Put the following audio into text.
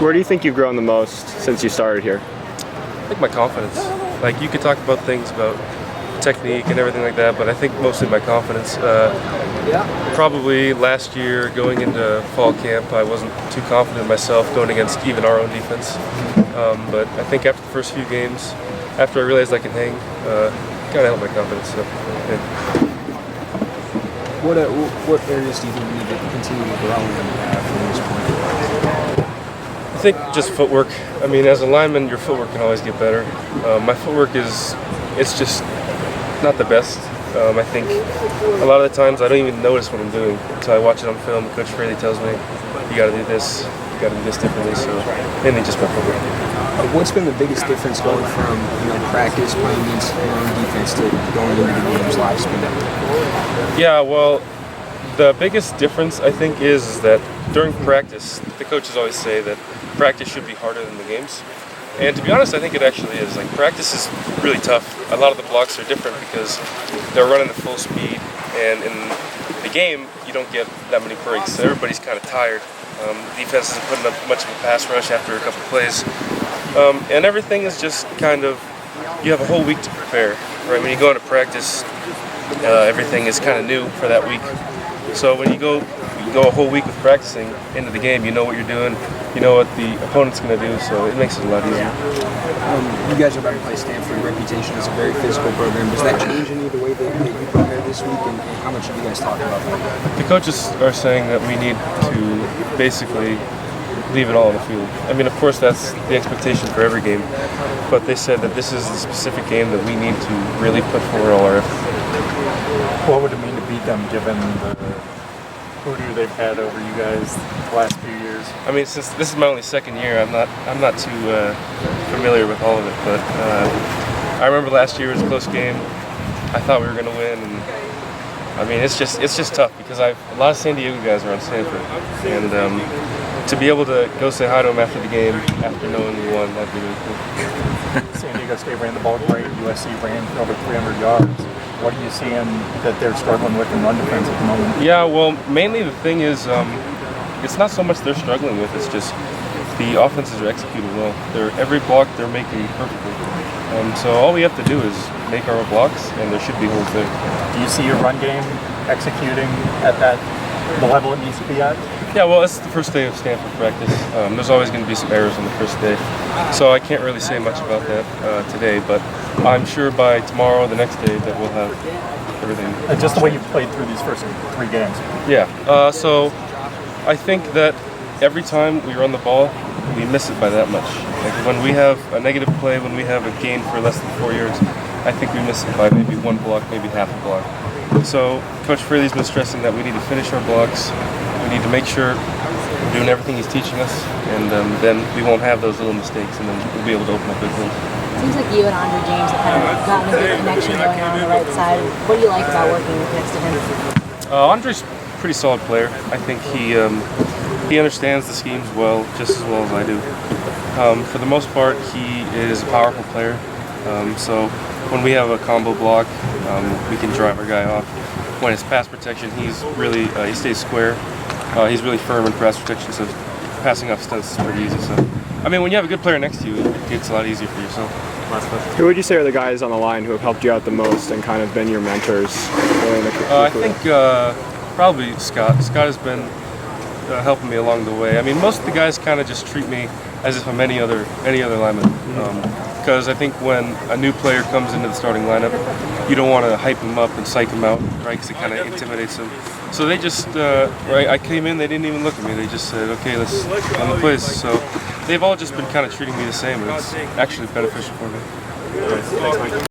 Where do you think you've grown the most since you started here? I think my confidence. Like, you could talk about things about technique and everything like that, but I think mostly my confidence. Probably last year going into fall camp, I wasn't too confident in myself going against even our own defense. But I think after the first few games, after I realized I can hang, kind of helped my confidence. So, yeah. What areas do you think you need to continue to grow in from this point? I think just footwork. I mean, as a lineman, your footwork can always get better. My footwork it's just not the best. I think a lot of the times I don't even notice what I'm doing until I watch it on film. Coach Fraley tells me, you got to do this, you got to do this differently. So mainly just my footwork. What's been the biggest difference going from practice playing against your own defense to going into the games live speed? Yeah, well, the biggest difference I think is that during practice, the coaches always say that practice should be harder than the games. And to be honest, I think it actually is. Like, practice is really tough. A lot of the blocks are different because they're running at full speed, and in the game, you don't get that many breaks. So everybody's kind of tired. Defense isn't putting up much of a pass rush after a couple plays. And everything is just kind of, you have a whole week to prepare, right? When you go into practice, everything is kind of new for that week. So when you go a whole week with practicing into the game, you know what you're doing, you know what the opponent's going to do, so it makes it a lot easier. You guys are about to play Stanford. Reputation is a very physical program. Does that change any of the way that you prepare this week, and how much have you guys talked about that? The coaches are saying that we need to basically leave it all on the field. I mean, of course, that's the expectation for every game, but they said that this is the specific game that we need to really put forward all our effort. What would it mean to beat them, given the hoodoo they've had over you guys the last few years? I mean, since this is my only second year, I'm not too familiar with all of it, but I remember last year was a close game. I thought we were going to win, and I mean, it's just tough because a lot of San Diego guys are on Stanford, and to be able to go say hi to them after the game, after knowing we won, that'd be really cool. San Diego State ran the ball great. USC ran for over 300 yards. What are you seeing that they're struggling with in run defense at the moment? Yeah, well, mainly the thing is, it's not so much they're struggling with, it's just the offenses are executing well. Every block they're making perfectly. So all we have to do is make our blocks, and there should be holes there. Do you see your run game executing at the level it needs to be at? Yeah, well, it's the first day of Stanford practice. There's always going to be some errors on the first day, so I can't really say much about that today, but I'm sure by tomorrow, the next day, that we'll have everything. And just the way you've played through these first 3 games. Yeah, so I think that every time we run the ball, we miss it by that much. Like, when we have a negative play, when we have a gain for less than 4 yards, I think we miss it by maybe 1 block, maybe half a block. So Coach Fraley's been stressing that we need to finish our blocks. We need to make sure we're doing everything he's teaching us, and then we won't have those little mistakes, and then we'll be able to open up big holes. It seems like you and Andre James have kind of gotten a good connection going on the right side. What do you like about working next to him? Andre's a pretty solid player. I think he understands the schemes well, just as well as I do. For the most part, he is a powerful player. So when we have a combo block, we can drive our guy off. When it's pass protection, he's really he stays square. He's really firm in pass protection, so passing off stunts is pretty easy. So, I mean, when you have a good player next to you, it gets a lot easier for yourself. Who would you say are the guys on the line who have helped you out the most and kind of been your mentors? I think probably Scott. Scott has been helping me along the way. I mean, most of the guys kind of just treat me as if I'm any other lineman. Because I think when a new player comes into the starting lineup, you don't want to hype him up and psych him out, right? Because it kind of intimidates them. So they just, right? I came in, they didn't even look at me. They just said, "Okay, let's run the plays." So they've all just been kind of treating me the same, and it's actually beneficial for me.